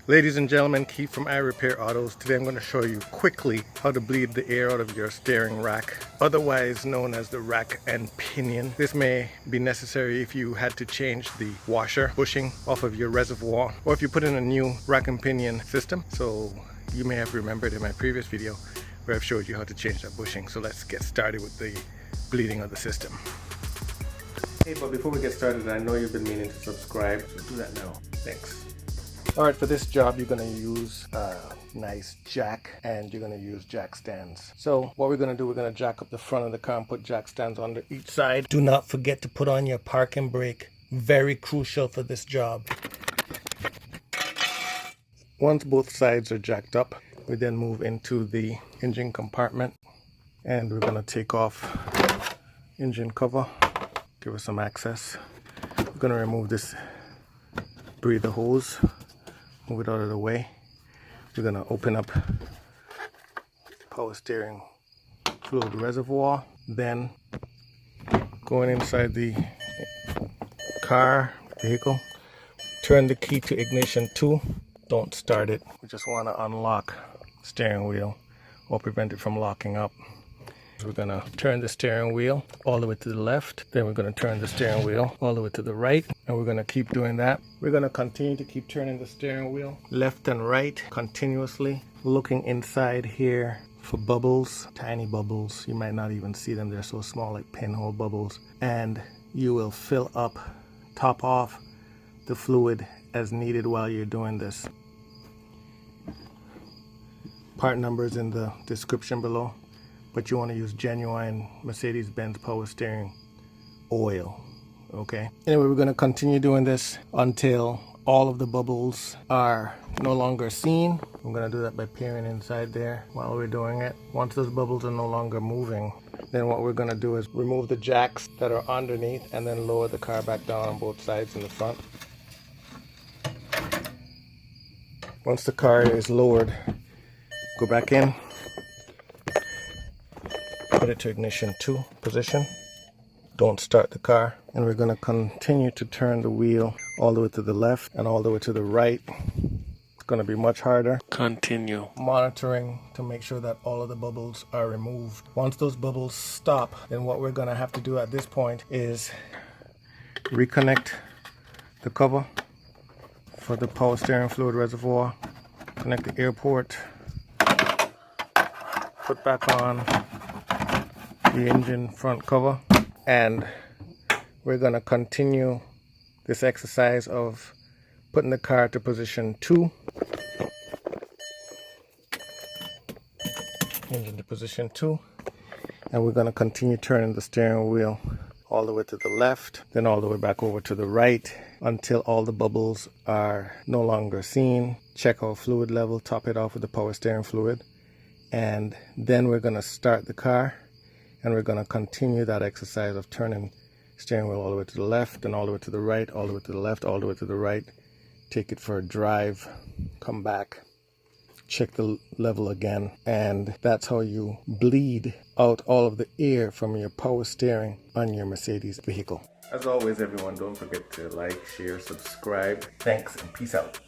Ladies and gentlemen, Keith from iRepair Autos. Today I'm going to show you quickly how to bleed the air out of your steering rack, otherwise known as the rack and pinion. This may be necessary if you had to change the washer bushing off of your reservoir, or if you put in a new rack and pinion system. So you may have remembered in my previous video where I've showed you how to change that bushing. So let's get started with the bleeding of the system. Hey, but before we get started, I know you've been meaning to subscribe, so do that now. Thanks. Alright, for this job you're going to use a nice jack, and you're going to use jack stands. So what we're going to do, we're going to jack up the front of the car and put jack stands on each side. Do not forget to put on your parking brake. Very crucial for this job. Once both sides are jacked up, we then move into the engine compartment, and we're going to take off engine cover, give us some access. We're going to remove this breather hose, move it out of the way. We're going to open up power steering fluid reservoir, then going inside the vehicle, turn the key to ignition 2. Don't start it. We just want to unlock steering wheel or prevent it from locking up. We're going to turn the steering wheel all the way to the left, then we're going to turn the steering wheel all the way to the right, and we're going to keep doing that. We're going to continue to keep turning the steering wheel left and right continuously, looking inside here for bubbles, tiny bubbles. You might not even see them, they're so small, like pinhole bubbles, and you will fill up, top off the fluid as needed while you're doing this. Part number is in the description below, but you want to use genuine Mercedes-Benz power steering oil. Okay, anyway, we're going to continue doing this until all of the bubbles are no longer seen. I'm going to do that by peering inside there while we're doing it. Once those bubbles are no longer moving, then what we're going to do is remove the jacks that are underneath and then lower the car back down on both sides in the front. Once the car is lowered, go back in, put it to ignition 2 position. Don't start the car, and we're going to continue to turn the wheel all the way to the left and all the way to the right. It's going to be much harder. Continue monitoring to make sure that all of the bubbles are removed. Once those bubbles stop, then what we're going to have to do at this point is reconnect the cover for the power steering fluid reservoir, connect the air port, put back on the engine front cover, and we're going to continue this exercise of putting the car to position 2, engine to position 2, and we're going to continue turning the steering wheel all the way to the left, then all the way back over to the right until all the bubbles are no longer seen. Check our fluid level, top it off with the power steering fluid, and then we're going to start the car. And we're going to continue that exercise of turning steering wheel all the way to the left and all the way to the right, all the way to the left, all the way to the right. Take it for a drive, come back, check the level again, and that's how you bleed out all of the air from your power steering on your Mercedes vehicle. As always, everyone, don't forget to like, share, subscribe. Thanks, and peace out.